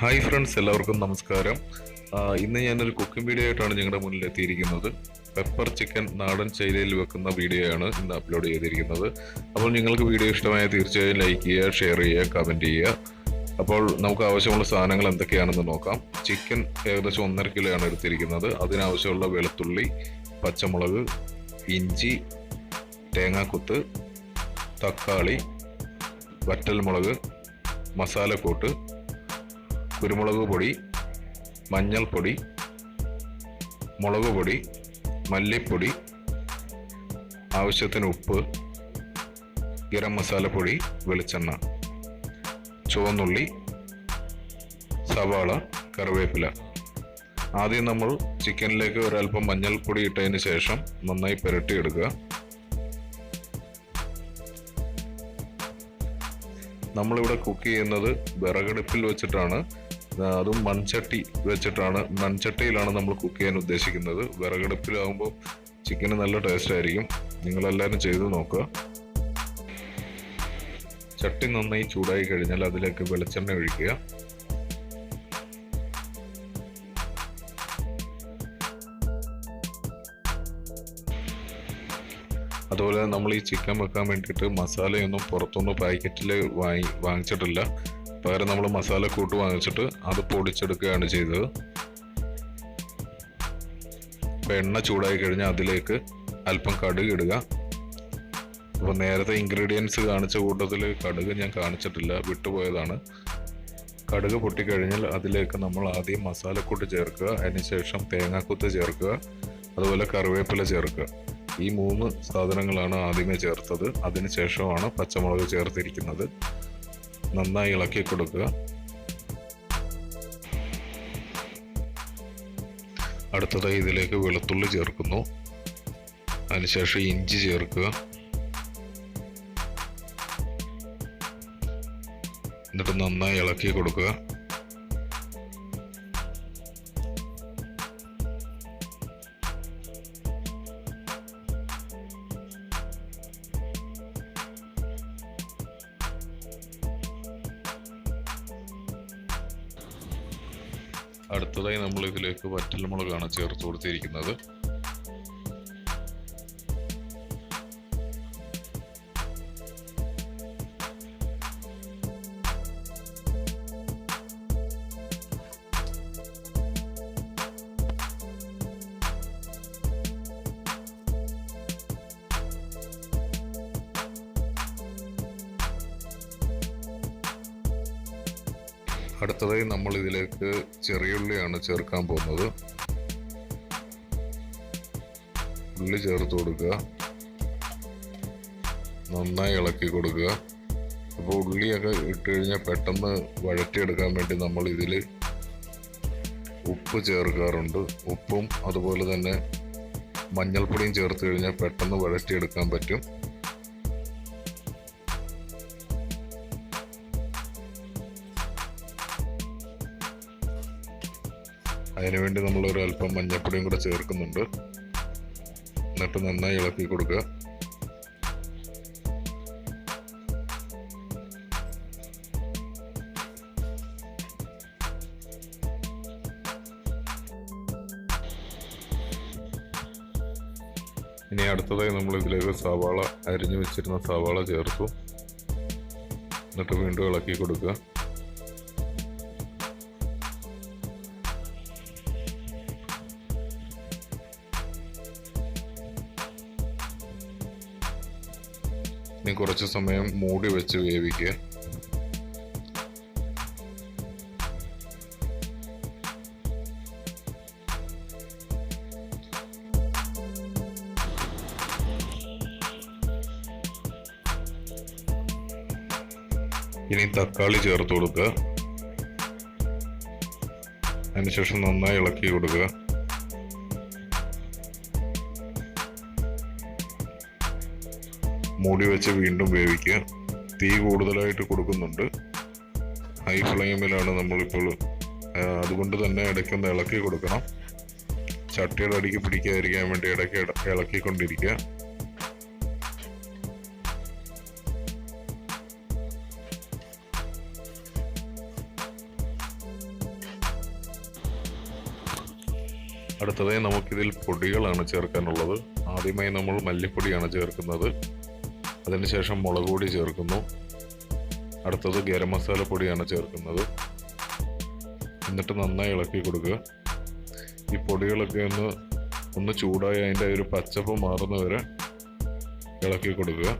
Hi friends, എല്ലാവർക്കും നമസ്കാരം. ഇന്ന് ഞാനൊരു കുക്കിംഗ് വീഡിയോ ആയിട്ടാണ് നിങ്ങളുടെ മുന്നിൽ എത്തിയിരിക്കുന്നത്. പെപ്പർ ചിക്കൻ നാടൻ ശൈലിയിൽ വെക്കുന്ന വീഡിയോ ആണ് ഇന്ന് അപ്ലോഡ് ചെയ്തിരിക്കുന്നത്. അപ്പോൾ നിങ്ങൾക്ക് വീഡിയോ ഇഷ്ടമായ തീർച്ചയായും ലൈക്ക് ചെയ്യുക, ഷെയർ ചെയ്യുക, കമൻറ്റ് ചെയ്യുക. അപ്പോൾ നമുക്ക് ആവശ്യമുള്ള സാധനങ്ങൾ എന്തൊക്കെയാണെന്ന് നോക്കാം. ചിക്കൻ ഏകദേശം 1.5 കിലോയാണ് എടുത്തിരിക്കുന്നത്. അതിനാവശ്യമുള്ള വെളുത്തുള്ളി, പച്ചമുളക്, ഇഞ്ചി, തേങ്ങാക്കൊത്ത്, തക്കാളി, വറ്റൽമുളക്, മസാലക്കൂട്ട്, കുരുമുളക് പൊടി, മഞ്ഞൾപ്പൊടി, മുളക് പൊടി, മല്ലിപ്പൊടി, ആവശ്യത്തിന് ഉപ്പ്, ഗരം മസാലപ്പൊടി, വെളിച്ചെണ്ണ, ചുവന്നുള്ളി, സവാള, കറിവേപ്പില. ആദ്യം നമ്മൾ ചിക്കനിലേക്ക് ഒരൽപ്പം മഞ്ഞൾപ്പൊടി ഇട്ടതിന് ശേഷം നന്നായി പുരട്ടിയെടുക്കുക. നമ്മളിവിടെ കുക്ക് ചെയ്യുന്നത് വിറകടുപ്പിൽ വെച്ചിട്ടാണ്, അതും മൺചട്ടി വെച്ചിട്ടാണ്. മൺചട്ടിയിലാണ് നമ്മൾ കുക്ക് ചെയ്യാൻ ഉദ്ദേശിക്കുന്നത്. വിറകടുപ്പിലാകുമ്പോൾ ചിക്കന് നല്ല ടേസ്റ്റ് ആയിരിക്കും. നിങ്ങളെല്ലാവരും ചെയ്ത് നോക്കുക. ചട്ടി നന്നായി ചൂടായി കഴിഞ്ഞാൽ അതിലേക്ക് വെളിച്ചെണ്ണ ഒഴിക്കുക. അതുപോലെ നമ്മൾ ഈ ചിക്കൻ വെക്കാൻ വേണ്ടിയിട്ട് മസാലയൊന്നും പുറത്തൊന്നും പാക്കറ്റിൽ വാങ്ങിച്ചിട്ടില്ല. പകരം നമ്മൾ മസാല കൂട്ട് വാങ്ങിച്ചിട്ട് അത് പൊടിച്ചെടുക്കുകയാണ് ചെയ്തത്. അപ്പോൾ എണ്ണ ചൂടായി കഴിഞ്ഞാൽ അതിലേക്ക് അല്പം കടുക് ഇടുക. അപ്പോൾ നേരത്തെ ഇൻഗ്രീഡിയൻസ് കാണിച്ച കൂട്ടത്തിൽ കടുക് ഞാൻ കാണിച്ചിട്ടില്ല, വിട്ടുപോയതാണ്. കടുക് പൊട്ടിക്കഴിഞ്ഞാൽ അതിലേക്ക് നമ്മൾ ആദ്യം മസാലക്കൂട്ട് ചേർക്കുക. അതിനുശേഷം തേങ്ങാക്കൊത്ത് ചേർക്കുക. അതുപോലെ കറിവേപ്പില ചേർക്കുക. ഈ 3 സാധനങ്ങളാണ് ആദ്യമേ ചേർത്തത്. അതിനുശേഷമാണ് പച്ചമുളക് ചേർത്തിരിക്കുന്നത്. നന്നായി ഇളക്കി കൊടുക്കുക. അടുത്തതായി ഇതിലേക്ക് വെളുത്തുള്ളി ചേർക്കുന്നു. അതിനുശേഷം ഇഞ്ചി ചേർക്കുക. എന്നിട്ട് നന്നായി ഇളക്കി കൊടുക്കുക. അടുത്തതായി നമ്മൾ ഇതിലേക്ക് വറ്റൽമുളകാണ് ചേർത്ത് കൊടുത്തിരിക്കുന്നത്. അടുത്തതായി നമ്മൾ ഇതിലേക്ക് ചെറിയുള്ളിയാണ് ചേർക്കാൻ പോകുന്നത്. ഉള്ളി ചേർത്ത് കൊടുക്കുക. നന്നായി ഇളക്കി കൊടുക്കുക. അപ്പോൾ ഉള്ളിയൊക്കെ ഇട്ട് കഴിഞ്ഞാൽ പെട്ടെന്ന് വഴറ്റിയെടുക്കാൻ വേണ്ടി നമ്മൾ ഇതിൽ ഉപ്പ് ചേർക്കാറുണ്ട്. ഉപ്പും അതുപോലെ തന്നെ മഞ്ഞൾപ്പൊടിയും ചേർത്ത് കഴിഞ്ഞാൽ പെട്ടെന്ന് വഴറ്റിയെടുക്കാൻ പറ്റും. അതിനുവേണ്ടി നമ്മൾ ഒരു അല്പം മഞ്ഞൾപ്പൊടിയും കൂടെ ചേർക്കുന്നുണ്ട്. എന്നിട്ട് നന്നായി ഇളക്കി കൊടുക്കുക. ഇനി അടുത്തതായി നമ്മൾ ഇതിലേക്ക് സവാള, അരിഞ്ഞു വെച്ചിരുന്ന സവാള ചേർത്തു. എന്നിട്ട് വീണ്ടും ഇളക്കി കൊടുക്കുക. ഇനി കുറച്ച് സമയം മൂടി വെച്ച് വേവിക്കുക. ഇനി തക്കാളി ചേർത്ത് കൊടുക്കുക. അതിനുശേഷം നന്നായി ഇളക്കി കൊടുക്കുക. മൂടി വെച്ച് വീണ്ടും വേവിക്കുക. തീ കൂടുതലായിട്ട് കൊടുക്കുന്നുണ്ട്. ഹൈ ഫ്ലെയിമിലാണ് നമ്മളിപ്പോൾ. അതുകൊണ്ട് തന്നെ ഇടയ്ക്കൊന്ന് ഇളക്കി കൊടുക്കണം. ചട്ടിയുടെ അടിക്ക് പിടിക്കാതിരിക്കാൻ വേണ്ടി ഇടയ്ക്ക് ഇളക്കിക്കൊണ്ടിരിക്കുക. അടുത്തതായി നമുക്കിതിൽ പൊടികളാണ് ചേർക്കാനുള്ളത്. ആദ്യമായി നമ്മൾ മല്ലിപ്പൊടിയാണ് ചേർക്കുന്നത്. അതിനുശേഷം മുളക് പൊടി ചേർക്കുന്നു. അടുത്തത് ഗരം മസാല പൊടിയാണ് ചേർക്കുന്നത്. എന്നിട്ട് നന്നായി ഇളക്കി കൊടുക്കുക. ഈ പൊടികളൊക്കെ ഒന്ന് ചൂടായി അതിൻ്റെ ഒരു പച്ചപ്പ് മാറുന്നവരെ ഇളക്കി കൊടുക്കുക.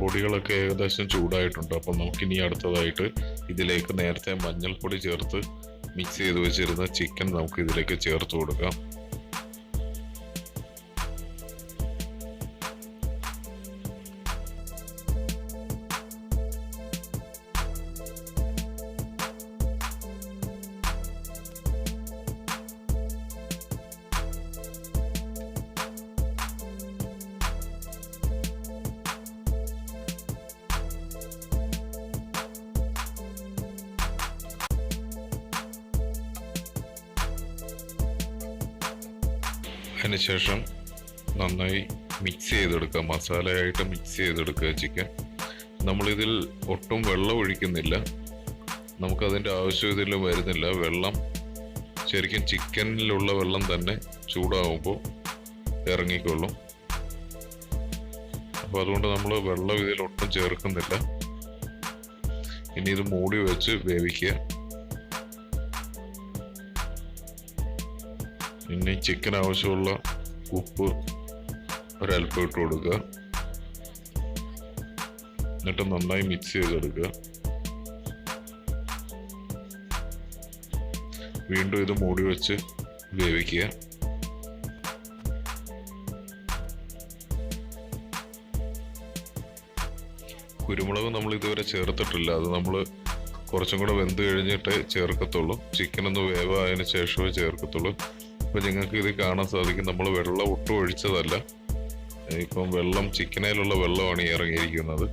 പൊടികളൊക്കെ ഏകദേശം ചൂടായിട്ടുണ്ട്. അപ്പോൾ നമുക്കിനി അടുത്തതായിട്ട് ഇതിലേക്ക് നേരത്തെ മഞ്ഞൾപ്പൊടി ചേർത്ത് മിക്സ് ചെയ്ത് വെച്ചിരുന്ന ചിക്കൻ നമുക്ക് ഇതിലേക്ക് ചേർത്ത് കൊടുക്കാം. അതിനുശേഷം നന്നായി മിക്സ് ചെയ്തെടുക്കുക. മസാലയായിട്ട് മിക്സ് ചെയ്തെടുക്കുക ചിക്കൻ. നമ്മളിതിൽ ഒട്ടും വെള്ളം ഒഴിക്കുന്നില്ല. നമുക്കതിൻ്റെ ആവശ്യം ഇതിൽ വരുന്നില്ല. വെള്ളം ശരിക്കും ചിക്കനിലുള്ള വെള്ളം തന്നെ ചൂടാകുമ്പോൾ ഇറങ്ങിക്കൊള്ളും. അപ്പോൾ അതുകൊണ്ട് നമ്മൾ വെള്ളം ഇതിൽ ഒട്ടും ചേർക്കുന്നില്ല. ഇനി ഇത് മൂടി വെച്ച് വേവിക്കുക. ഇനി ചിക്കൻ ആവശ്യമുള്ള ഉപ്പ് ഒരൽപ്പം ഇട്ട് കൊടുക്കുക. എന്നിട്ട് നന്നായി മിക്സ് ചെയ്തെടുക്കുക. വീണ്ടും ഇത് മൂടി വെച്ച് വേവിക്കുക. കുരുമുളക് നമ്മൾ ഇതുവരെ ചേർത്തിട്ടില്ല. അത് നമ്മൾ കുറച്ചും കൂടെ വെന്ത് കഴിഞ്ഞിട്ടേ ചേർക്കത്തുള്ളൂ. ചിക്കൻ ഒന്ന് വേവായതിന് ശേഷമേ ചേർക്കത്തുള്ളൂ. ഇപ്പം നിങ്ങൾക്ക് ഇത് കാണാൻ സാധിക്കും, നമ്മൾ വെള്ളം ഒട്ടും ഒഴിച്ചതല്ല. ഇപ്പം വെള്ളം ചിക്കനിലുള്ള വെള്ളമാണ് ഇറങ്ങിയിരിക്കുന്നത്.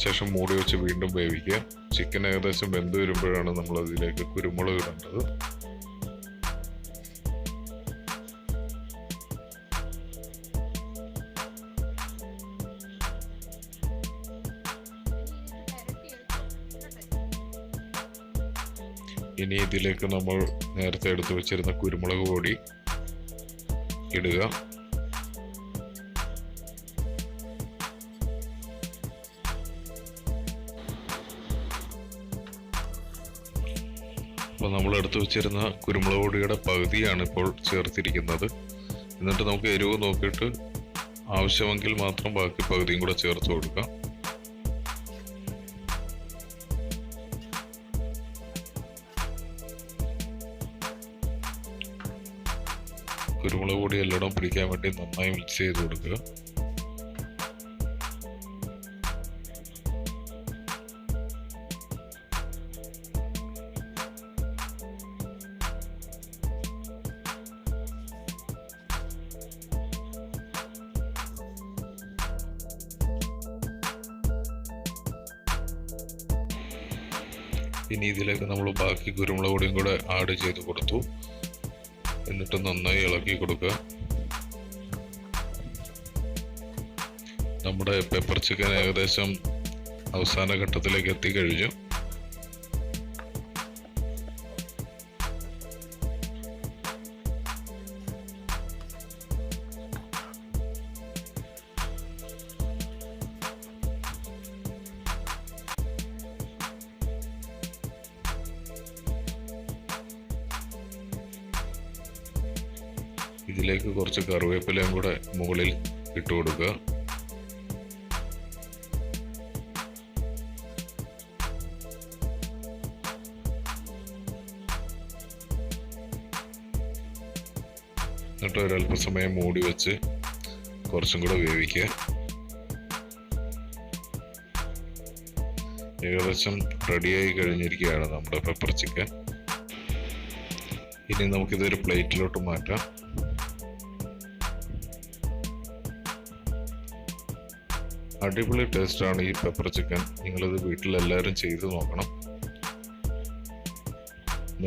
ശേഷം മൂടി വെച്ച് വീണ്ടും വേവിക്കുക. ചിക്കൻ ഏകദേശം വെന്ത് വരുമ്പോഴാണ് നമ്മൾ അതിലേക്ക് കുരുമുളക് ഇടേണ്ടത്. ഇനി ഇതിലേക്ക് നമ്മൾ നേരത്തെ എടുത്തു വെച്ചിരുന്ന കുരുമുളക് പൊടി ഇടുക. അപ്പോൾ നമ്മൾ എടുത്തു വെച്ചിരുന്ന കുരുമുളക് പൊടിയുടെ പകുതിയാണ് ഇപ്പോൾ ചേർത്തിരിക്കുന്നത്. എന്നിട്ട് നമുക്ക് എരിവ് നോക്കിയിട്ട് ആവശ്യമെങ്കിൽ മാത്രം ബാക്കി പകുതിയും കൂടെ ചേർത്ത് കൊടുക്കാം. കുരുമുളക് പൊടി എല്ലായിടവും പിടിക്കാൻ വേണ്ടി നന്നായി മിക്സ് ചെയ്ത് കൊടുക്കുക. ഇനി ഇതിലേക്ക് നമ്മൾ ബാക്കി കുരുമുളക് പൊടിയും കൂടെ ആഡ് ചെയ്ത് കൊടുത്തു. എന്നിട്ട് നന്നായി ഇളക്കി കൊടുക്കുക. നമ്മുടെ പെപ്പർ ചിക്കൻ ഏകദേശം അവസാന ഘട്ടത്തിലേക്ക് എത്തിക്കഴിഞ്ഞു. ഇതിലേക്ക് കുറച്ച് കറിവേപ്പിലയും കൂടെ മുകളിൽ ഇട്ട് കൊടുക്കുക. എന്നിട്ട് ഒരല്പസമയം മൂടി വെച്ച് കുറച്ചും കൂടെ വേവിക്കുക. ഏകദേശം റെഡിയായി കഴിഞ്ഞിരിക്കുകയാണ് നമ്മുടെ പെപ്പർ ചിക്കൻ. ഇനി നമുക്കിതൊരു പ്ലേറ്റിലോട്ട് മാറ്റാം. അടിപൊളി ടേസ്റ്റാണ് ഈ പെപ്പർ ചിക്കൻ. നിങ്ങളിത് വീട്ടിലെല്ലാവരും ചെയ്ത് നോക്കണം.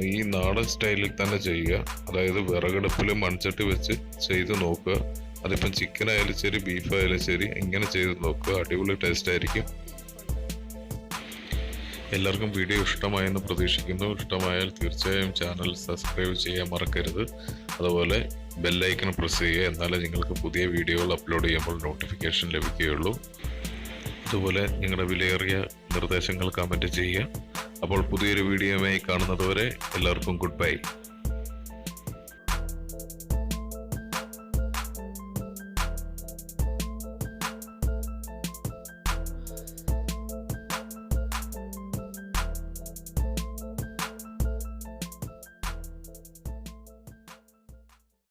ഈ നാടൻ സ്റ്റൈലിൽ തന്നെ ചെയ്യുക. അതായത് വിറകടുപ്പിൽ മൺചട്ടി വെച്ച് ചെയ്ത് നോക്കുക. അതിപ്പം ചിക്കൻ ആയാലും ശരി, ബീഫ് ആയാലും ശരി, ഇങ്ങനെ ചെയ്ത് നോക്കുക. അടിപൊളി ടേസ്റ്റ് ആയിരിക്കും. എല്ലാവർക്കും വീഡിയോ ഇഷ്ടമായെന്ന് പ്രതീക്ഷിക്കുന്നു. ഇഷ്ടമായാൽ തീർച്ചയായും ചാനൽ സബ്സ്ക്രൈബ് ചെയ്യാൻ മറക്കരുത്. അതുപോലെ ബെല്ലൈക്കൺ പ്രസ് ചെയ്യുക. എന്നാലേ നിങ്ങൾക്ക് പുതിയ വീഡിയോകൾ അപ്ലോഡ് ചെയ്യുമ്പോൾ നോട്ടിഫിക്കേഷൻ ലഭിക്കുകയുള്ളൂ. അതുപോലെ നിങ്ങളുടെ വിലയേറിയ നിർദ്ദേശങ്ങൾ കമൻറ്റ് ചെയ്യുക. അപ്പോൾ പുതിയൊരു വീഡിയോയുമായി കാണുന്നതുവരെ എല്ലാവർക്കും ഗുഡ് ബൈ.